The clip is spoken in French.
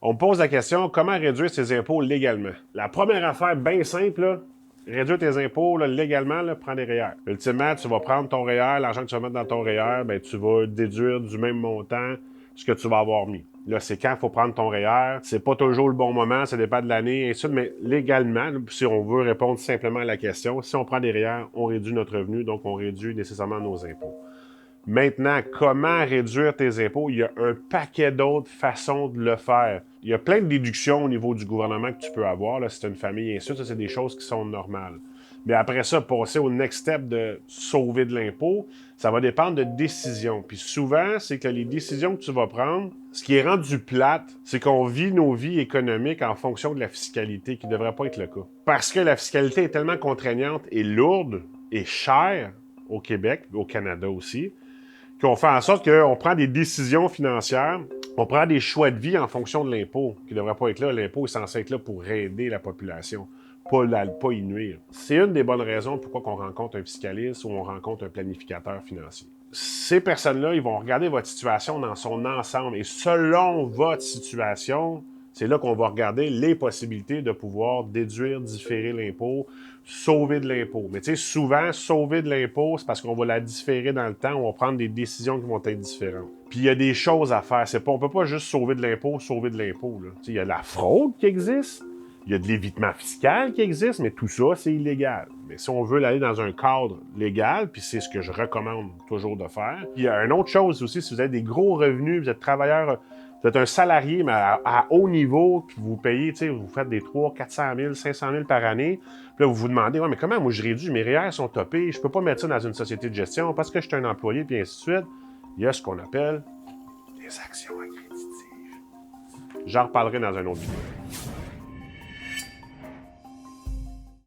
On me pose la question, comment réduire ses impôts légalement? La première affaire bien simple, là, réduire tes impôts là, légalement, là, prends des REER. Ultimement, tu vas prendre ton REER, l'argent que tu vas mettre dans ton REER, ben, tu vas déduire du même montant ce que tu vas avoir mis. Là, c'est quand il faut prendre ton REER. C'est pas toujours le bon moment, ça dépend de l'année, et ainsi de suite, mais légalement, là, si on veut répondre simplement à la question, si on prend des REER, on réduit notre revenu, donc on réduit nécessairement nos impôts. Maintenant, comment réduire tes impôts? Il y a un paquet d'autres façons de le faire. Il y a plein de déductions au niveau du gouvernement que tu peux avoir, là, si tu as une famille et ainsi de suite. Ça, c'est des choses qui sont normales. Mais après ça, passer au next step de sauver de l'impôt, ça va dépendre de décisions. Puis souvent, c'est que les décisions que tu vas prendre, ce qui est rendu plate, c'est qu'on vit nos vies économiques en fonction de la fiscalité, qui ne devrait pas être le cas. Parce que la fiscalité est tellement contraignante et lourde et chère au Québec, au Canada aussi, qu'on fait en sorte qu'on prend des décisions financières, on prend des choix de vie en fonction de l'impôt, qui ne devrait pas être là. L'impôt est censé être là pour aider la population, pas y nuire. C'est une des bonnes raisons pourquoi on rencontre un fiscaliste ou on rencontre un planificateur financier. Ces personnes-là, ils vont regarder votre situation dans son ensemble et selon votre situation, c'est là qu'on va regarder les possibilités de pouvoir déduire, différer l'impôt, sauver de l'impôt. Mais tu sais, souvent, sauver de l'impôt, c'est parce qu'on va la différer dans le temps, on va prendre des décisions qui vont être différentes. Puis il y a des choses à faire. On peut pas juste sauver de l'impôt. Il y a la fraude qui existe, il y a de l'évitement fiscal qui existe, mais tout ça, c'est illégal. Mais si on veut aller dans un cadre légal, puis c'est ce que je recommande toujours de faire, il y a une autre chose aussi, si vous avez des gros revenus, vous êtes travailleur, vous êtes un salarié, mais à haut niveau, puis vous payez, tu sais, vous faites des 300 400 000, 500 000 par année, puis là, vous vous demandez, ouais, mais comment moi je réduis? Mes REER sont topés, je peux pas mettre ça dans une société de gestion parce que je suis un employé, puis ainsi de suite. Il y a ce qu'on appelle des actions accréditatives. J'en reparlerai dans un autre vidéo.